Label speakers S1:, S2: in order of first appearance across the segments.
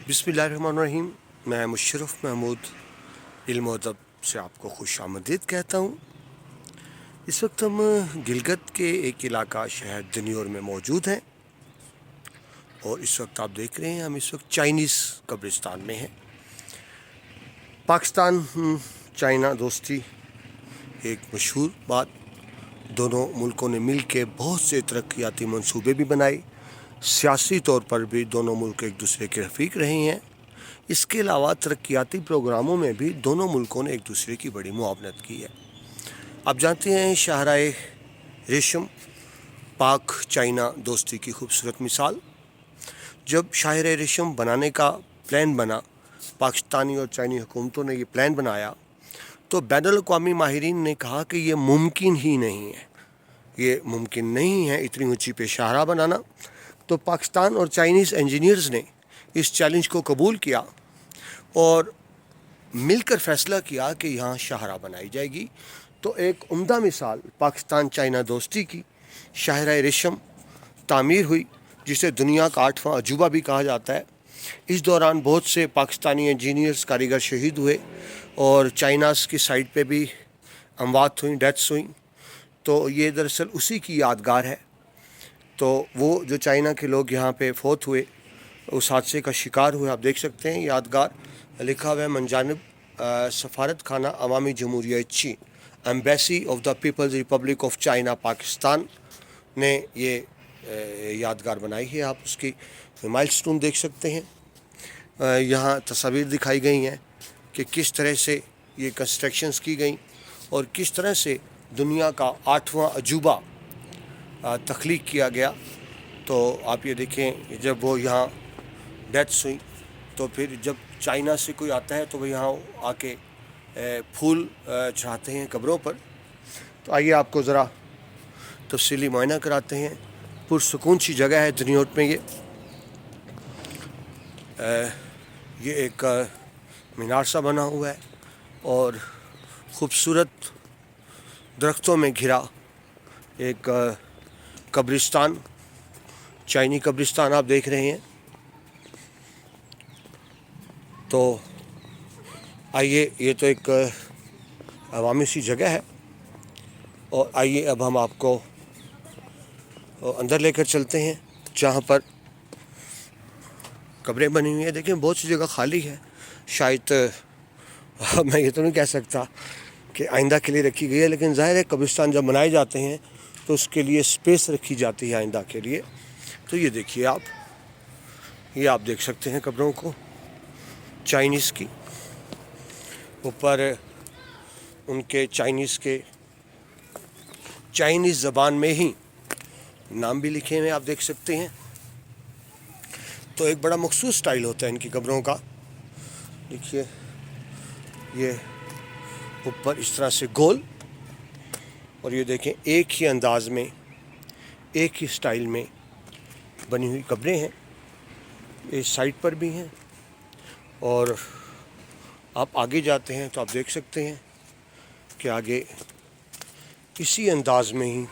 S1: बिस्मिल्लाहिर्रहमानिर्रहीम। मैं मुशर्रफ महमूद इल्म और अदब से आपको खुश आमदीद कहता हूँ। इस वक्त हम गिलगित के एक इलाका शहर दनियोर में मौजूद हैं और इस वक्त आप देख रहे हैं हम इस वक्त चाइनीज़ कब्रिस्तान में हैं। पाकिस्तान चाइना दोस्ती एक मशहूर बात, दोनों मुल्कों ने मिल के बहुत से तरक्याती मंसूबे भी बनाए, सियासी तौर पर भी दोनों मुल्क एक दूसरे के रफ़ीक रहे हैं। इसके अलावा तरक्याती प्रोग्रामों में भी दोनों मुल्कों ने एक दूसरे की बड़ी मुआवनत की है। आप जानते हैं शाहराए रेशम पाक चाइना दोस्ती की खूबसूरत मिसाल। जब शाहराए रेशम बनाने का प्लान बना, पाकिस्तानी और चाइनी हुकूमतों ने ये प्लान बनाया तो बैनुल अक़वामी माहिरीन ने कहा कि ये मुमकिन ही नहीं है, ये मुमकिन नहीं है इतनी ऊंची पे शाहरा बनाना। तो पाकिस्तान और चाइनीज़ इंजीनियर्स ने इस चैलेंज को कबूल किया और मिलकर फ़ैसला किया कि यहाँ शाहरा बनाई जाएगी। तो एक उम्दा मिसाल पाकिस्तान चाइना दोस्ती की शाहराए रेशम तामीर हुई, जिसे दुनिया का 8वां अजूबा भी कहा जाता है। इस दौरान बहुत से पाकिस्तानी इंजीनियर्स कारीगर शहीद हुए और चाइनास की साइड पे भी अमवात हुई, डेथ्स हुई। तो ये दरअसल उसी की यादगार है। तो वो जो चाइना के लोग यहाँ पे फौत हुए, उस हादसे का शिकार हुए, आप देख सकते हैं यादगार लिखा हुआ है मनजानिब सफारत खाना अवामी जमहूरिया चीन, embassy of the people's republic of China Pakistan ने ये यादगार बनाई है। आप उसकी माइलस्टोन देख सकते हैं। यहाँ तस्वीर दिखाई गई हैं कि किस तरह से ये कंस्ट्रक्शंस की गई और किस तरह से दुनिया का 8वां अजूबा तख्लीक किया गया। तो आप ये देखें, जब वो यहाँ डेथ्स हुई तो फिर जब चाइना से कोई आता है तो वो यहाँ आके फूल चढ़ाते हैं कब्रों पर। तो आइए आपको ज़रा तफसीली मुआयना कराते हैं। पुरसुकून सी जगह है दनियोर में। ये एक मीनार सा बना हुआ है और ख़ूबसूरत दरख्तों में घिरा एक कब्रिस्तान, चाइनी कब्रिस्तान आप देख रहे हैं। तो आइए, ये तो एक अवामी सी जगह है और आइए अब हम आपको अंदर लेकर चलते हैं जहाँ पर कब्रें बनी हुई हैं। देखिए बहुत सी जगह खाली है, शायद मैं ये तो नहीं कह सकता कि आइंदा के लिए रखी गई है, लेकिन ज़ाहिर है कब्रिस्तान जब बनाए जाते हैं तो उसके लिए स्पेस रखी जाती है आइंदा के लिए। तो ये देखिए आप, ये आप देख सकते हैं कब्रों को चाइनीज़ की, ऊपर उनके चाइनीज़ ज़बान में ही नाम भी लिखे हुए आप देख सकते हैं। तो एक बड़ा मखसूस स्टाइल होता है इनकी कब्रों का। देखिए ये ऊपर इस तरह से गोल, और ये देखें एक ही अंदाज में, एक ही स्टाइल में बनी हुई कब्रें हैं। इस साइड पर भी हैं और आप आगे जाते हैं तो आप देख सकते हैं कि आगे इसी अंदाज में ही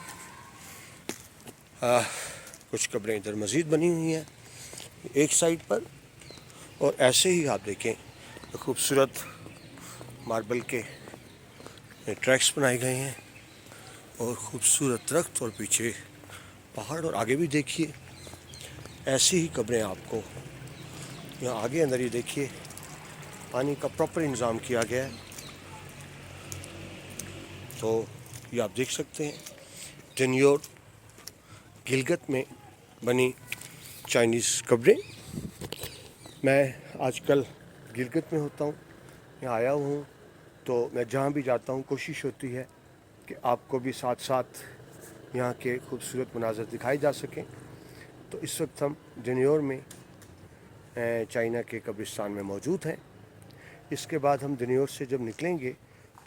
S1: कुछ कब्रें इधर मज़ीद बनी हुई हैं एक साइड पर। और ऐसे ही आप देखें खूबसूरत मार्बल के ट्रैक्स बनाए गए हैं और ख़ूबसूरत दरख्त और पीछे पहाड़, और आगे भी देखिए ऐसी ही कब्रें आपको यहाँ आगे अंदर ही देखिए पानी का प्रॉपर इंतज़ाम किया गया है। तो ये आप देख सकते हैं दनियोर गिलगित में बनी चाइनीज़ कब्रें। मैं आजकल गिलगित में होता हूँ, यहाँ आया हुआ हूँ, तो मैं जहाँ भी जाता हूँ कोशिश होती है कि आपको भी साथ साथ यहाँ के खूबसूरत मनाज़र दिखाए जा सकें। तो इस वक्त हम दनियोर में चाइना के कब्रिस्तान में मौजूद हैं। इसके बाद हम दनियोर से जब निकलेंगे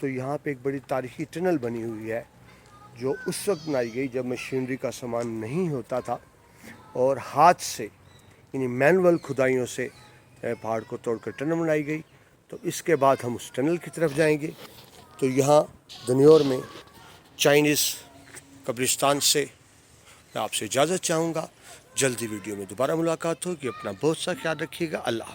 S1: तो यहाँ पे एक बड़ी तारीख़ी टनल बनी हुई है जो उस वक्त बनाई गई जब मशीनरी का सामान नहीं होता था और हाथ से यानी मैनुअल खुदाइयों से पहाड़ को तोड़कर टनल बनाई गई। तो इसके बाद हम उस टनल की तरफ जाएंगे। तो यहाँ दनियोर में चाइनीज़ कब्रिस्तान से मैं आपसे इजाज़त चाहूँगा। जल्दी वीडियो में दोबारा मुलाकात होगी। अपना बहुत सा ख्याल रखिएगा। अल्लाह।